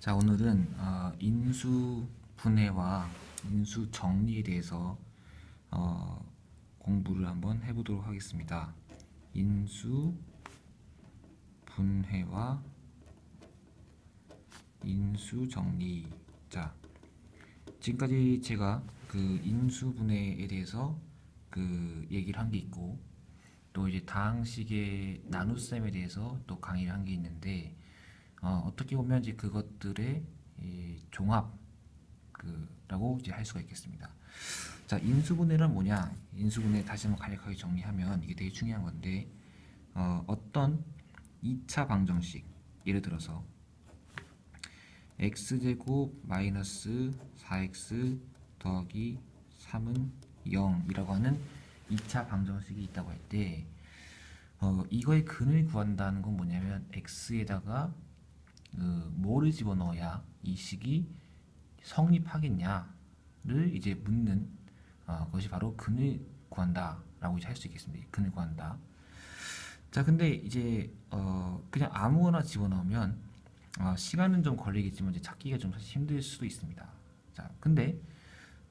자, 오늘은 인수 분해와 인수 정리에 대해서 공부를 한번 해보도록 하겠습니다. 인수 분해와 인수 정리. 자, 지금까지 제가 그 인수 분해에 대해서 그 얘기를 한 게 있고, 또 이제 다항식의 나눗셈에 대해서 또 강의를 한 게 있는데, 어떻게 보면 이제 그것들의 이 종합 라고 이제 할 수가 있겠습니다. 자, 인수분해란 뭐냐? 인수분해 다시 한번 간략하게 정리하면 이게 되게 중요한 건데, 어떤 2차 방정식, 예를 들어서 x제곱 마이너스 4x 더하기 3은 0이라고 하는 2차 방정식이 있다고 할 때, 이거의 근을 구한다는 건 뭐냐면 x에다가 뭐를 집어넣어야 이 식이 성립하겠냐를 이제 묻는 것이 바로 근을 구한다라고 이제 할 수 있겠습니다. 근을 구한다. 자, 근데 이제 그냥 아무거나 집어넣으면 시간은 좀 걸리겠지만 이제 찾기가 좀 사실 힘들 수도 있습니다. 자, 근데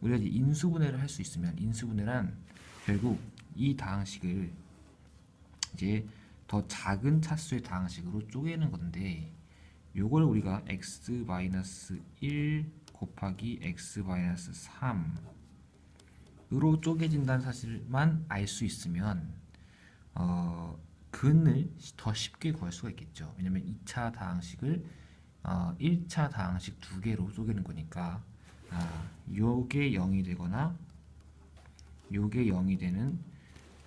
우리가 이제 인수분해를 할 수 있으면, 인수분해란 결국 이 다항식을 이제 더 작은 차수의 다항식으로 쪼개는 건데, 요걸 우리가 x-1 곱하기 x-3으로 쪼개진다는 사실만 알 수 있으면 근을 더 쉽게 구할 수가 있겠죠. 왜냐면 2차 다항식을 1차 다항식 두 개로 쪼개는 거니까, 요게 0이 되거나 요게 0이 되는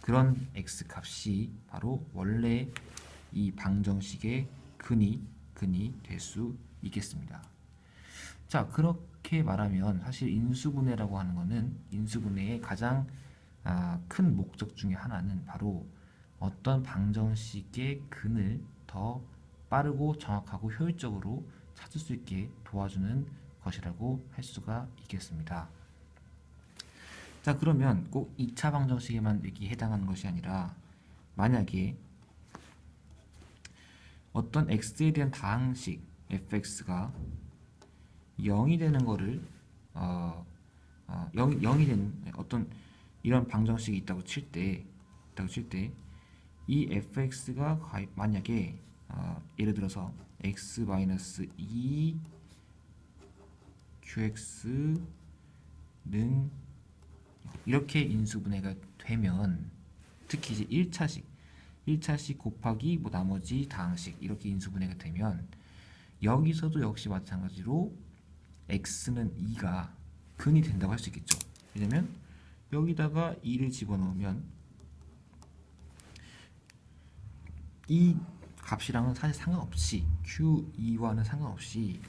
그런 x 값이 바로 원래 이 방정식의 근이 될 수 있겠습니다. 자, 그렇게 말하면 사실 인수분해라고 하는 거는, 인수분해의 가장 큰 목적 중에 하나는 바로 어떤 방정식의 근을 더 빠르고 정확하고 효율적으로 찾을 수 있게 도와주는 것이라고 할 수가 있겠습니다. 자, 그러면 꼭 2차 방정식에만 이렇게 해당하는 것이 아니라, 만약에 어떤 x에 대한 다항식 fx가 0이 되는 거를 0이 되는 어떤 이런 방정식이 있다고 칠 때 이 fx가 만약에 예를 들어서 x-2 qx는 이렇게 인수분해가 되면, 특히 이제 1차식 곱하기 뭐 나머지 다항식 이렇게 인수분해가 되면, 여기서도 역시 마찬가지로 x는 2가 근이 된다고 할 수 있겠죠. 왜냐면 여기다가 2를 집어넣으면 이 값이랑은 사실 상관없이, q2와는 상관없이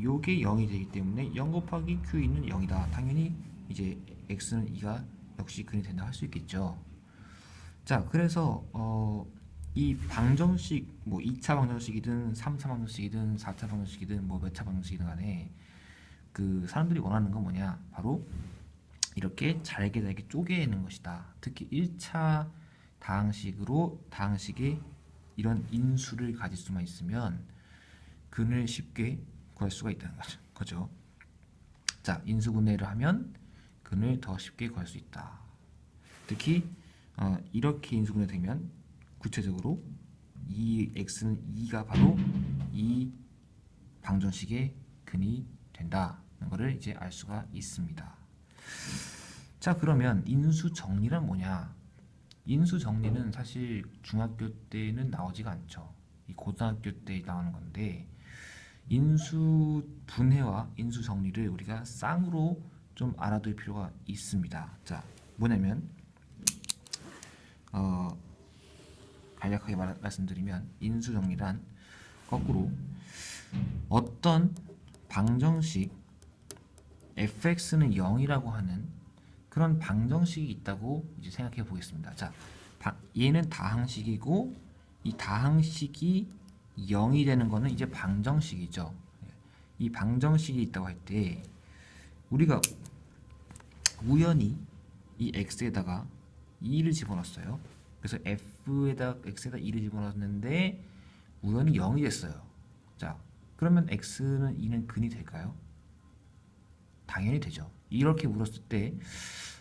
요게 0이 되기 때문에 0 곱하기 q2는 0이다. 당연히 이제 x는 2가 역시 근이 된다 할 수 있겠죠. 자, 그래서 이 방정식, 뭐 2차 방정식이든 3차 방정식이든 4차 방정식이든 뭐 몇 차 방정식이든 간에 그 사람들이 원하는 건 뭐냐? 바로 이렇게 잘게 쪼개는 것이다. 특히 1차 다항식의 이런 인수를 가질 수만 있으면 근을 쉽게 구할 수가 있다는 거죠. 자, 인수분해를 하면 근을 더 쉽게 구할 수 있다. 특히 이렇게 인수분해 되면 구체적으로 이 x는 2가 바로 이 방정식의 근이 된다는 것을 이제 알 수가 있습니다. 자, 그러면 인수 정리란 뭐냐? 인수 정리는 사실 중학교 때는 나오지가 않죠. 이 고등학교 때 나오는 건데, 인수 분해와 인수 정리를 우리가 쌍으로 좀 알아둘 필요가 있습니다. 자, 뭐냐면 간략하게 말씀드리면, 인수 정리란 거꾸로 어떤 방정식 fx는 0이라고 하는 그런 방정식이 있다고 이제 생각해 보겠습니다. 자, 얘는 다항식이고, 이 다항식이 0이 되는 거는 이제 방정식이죠. 이 방정식이 있다고 할 때 우리가 우연히 이 x에다가 2를 집어넣었어요. 그래서 x에다 2를 집어넣었는데 우연히 0이 됐어요. 자, 그러면 x는 2는 근이 될까요? 당연히 되죠. 이렇게 물었을 때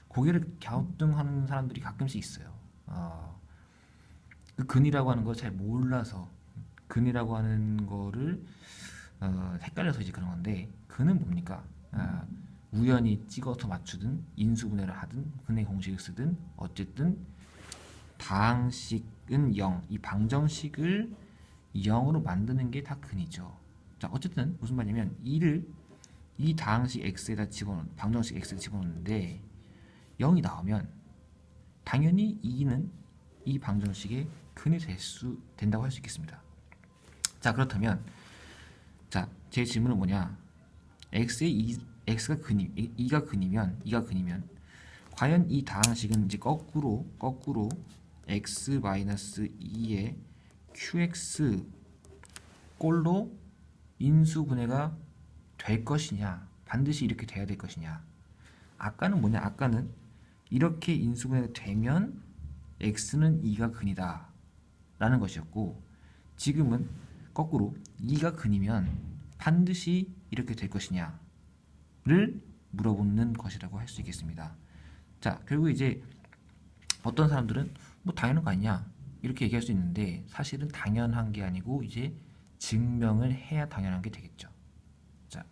고개를 갸우뚱하는 사람들이 가끔씩 있어요. 그 근이라고 하는 걸 잘 몰라서 근이라고 하는 거를 헷갈려서 이제 그런 건데, 근은 뭡니까? 우연히 찍어서 맞추든 인수분해를 하든 근의 공식을 쓰든 어쨌든 다항식은 0, 이 방정식을 0으로 만드는 게 다 근이죠. 자, 어쨌든 무슨 말이냐면 이 다항식 x에다 방정식 x에다 집어넣는데 0이 나오면 당연히 2는 이 방정식의 근이 된다고 할 수 있겠습니다. 자, 그렇다면 자, 제 질문은 뭐냐? x가 근이 2가 근이면 과연 이 다항식은 이제 거꾸로 x-2의 qx 꼴로 인수분해가 될 것이냐, 반드시 이렇게 돼야 될 것이냐. 아까는 뭐냐? 아까는 이렇게 인수분해가 되면 x는 2가 근이다 라는 것이었고, 지금은 거꾸로 2가 근이면 반드시 이렇게 될 것이냐를 물어보는 것이라고 할 수 있겠습니다. 자, 결국 이제 어떤 사람들은 뭐 당연한 거 아니냐 이렇게 얘기할 수 있는데, 사실은 당연한 게 아니고 이제 증명을 해야 당연한 게 되겠죠. 자,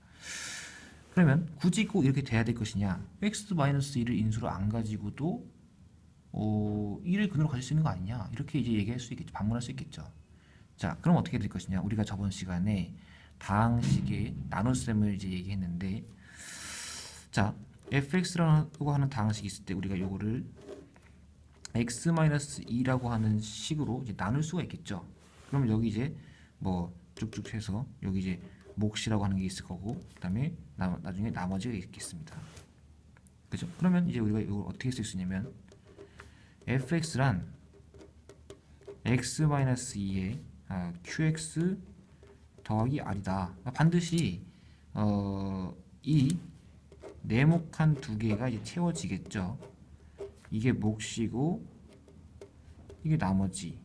그러면 굳이 꼭 이렇게 돼야 될 것이냐? x-1을 인수로 안 가지고도 1을 근으로 가질 수 있는 거 아니냐? 이렇게 이제 얘기할 수 있겠죠. 반문할 수 있겠죠. 자, 그럼 어떻게 될 것이냐? 우리가 저번 시간에 다항식의 나눗셈을 이제 얘기했는데, 자, fx라고 하는 다항식이 있을 때 우리가 요거를 x-2라고 하는 식으로 이제 나눌 수가 있겠죠. 그럼 여기 이제 뭐 쭉쭉 해서 여기 이제 몫이라고 하는 게 있을 거고, 그다음에 나중에 나머지가 있겠습니다. 그죠? 그러면 이제 우리가 이걸 어떻게 쓸 수 있냐면 fx란 x-2의 qx 더하기 r이다. 그러니까 반드시 이 네모칸 두 개가 이제 채워지겠죠. 이게 몫이고 이게 나머지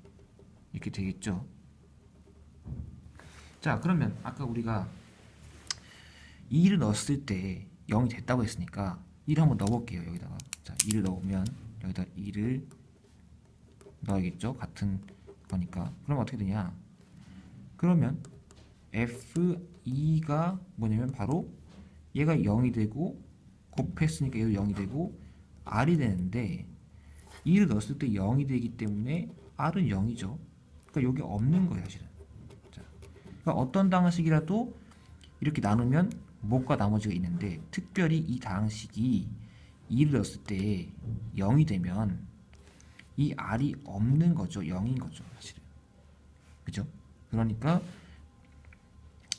이렇게 되겠죠. 자, 그러면 아까 우리가 2를 넣었을 때 0이 됐다고 했으니까 2를 한번 넣어볼게요. 여기다가 자, 2를 넣으면 여기다 2를 넣어야겠죠. 같은 거니까. 그럼 어떻게 되냐? 그러면 f2가 뭐냐면 바로 얘가 0이 되고 곱했으니까 얘도 0이 되고 r이 되는데, 2를 넣었을 때 0이 되기 때문에 r은 0이죠. 그러니까 여기 없는 거예요, 사실은. 자, 그러니까 어떤 다항식이라도 이렇게 나누면 몫과 나머지가 있는데, 특별히 이 다항식이 2를 넣었을 때 0이 되면 이 r이 없는 거죠. 0인 거죠, 사실은. 그죠? 그러니까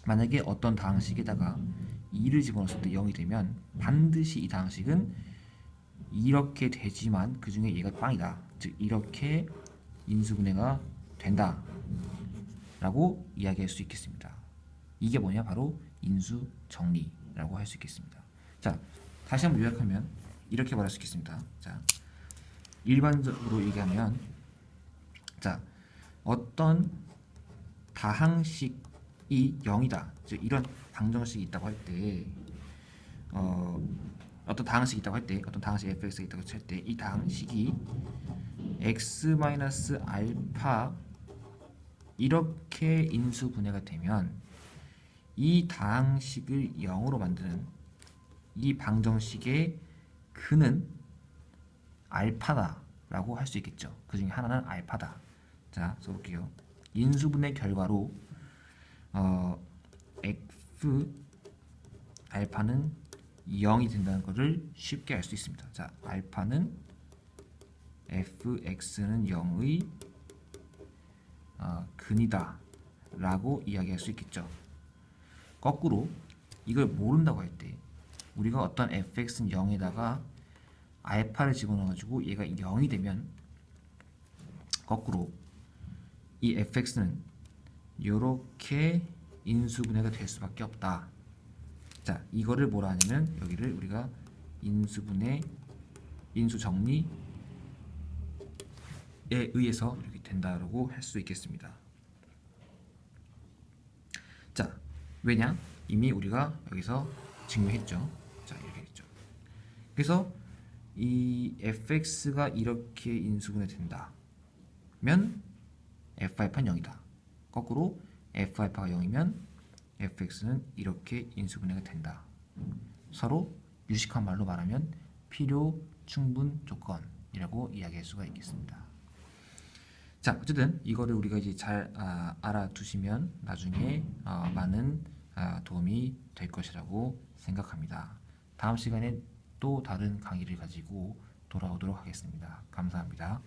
만약에 어떤 다항식에다가 2를 집어넣었을 때 0이 되면 반드시 이 다항식은 이렇게 되지만 그 중에 얘가 빵이다. 즉 이렇게 인수분해가 된다 라고 이야기할 수 있겠습니다. 이게 뭐냐? 바로 인수정리라고 할 수 있겠습니다. 자, 다시 한번 요약하면 이렇게 말할 수 있겠습니다. 자, 일반적으로 얘기하면, 자, 어떤 다항식이 0이다. 즉 이런 방정식이 있다고 할 때, 어떤 다항식이 있다고 할 때, 어떤 다항식 fx가 있다고 할 때, 이 다항식이 x-알파 이렇게 인수분해가 되면 이 다항식을 0으로 만드는 이 방정식의 근은 알파다라고 할 수 있겠죠. 그 중에 하나는 알파다. 자, 써볼게요. 인수분해 결과로 f 알파는 0이 된다는 것을 쉽게 알 수 있습니다. 자, 알파는 fx는 0의 근이다 라고 이야기할 수 있겠죠. 거꾸로 이걸 모른다고 할 때, 우리가 어떤 fx는 0에다가 알파를 집어넣어가지고 얘가 0이 되면 거꾸로 이 fx는 이렇게 인수분해가 될 수밖에 없다. 자, 이거를 뭐라 하냐면 여기를 우리가 인수분해, 인수정리에 의해서 이렇게 된다라고 할 수 있겠습니다. 자, 왜냐? 이미 우리가 여기서 증명했죠. 자, 이렇게 됐죠. 그래서 이 fx가 이렇게 인수분해 된다면 f-는 0이다. 거꾸로 f-가 0이면 fx는 이렇게 인수분해가 된다. 서로 유식한 말로 말하면 필요 충분 조건이라고 이야기할 수가 있겠습니다. 자, 어쨌든 이거를 우리가 이제 잘 알아두시면 나중에 많은 도움이 될 것이라고 생각합니다. 다음 시간에 또 다른 강의를 가지고 돌아오도록 하겠습니다. 감사합니다.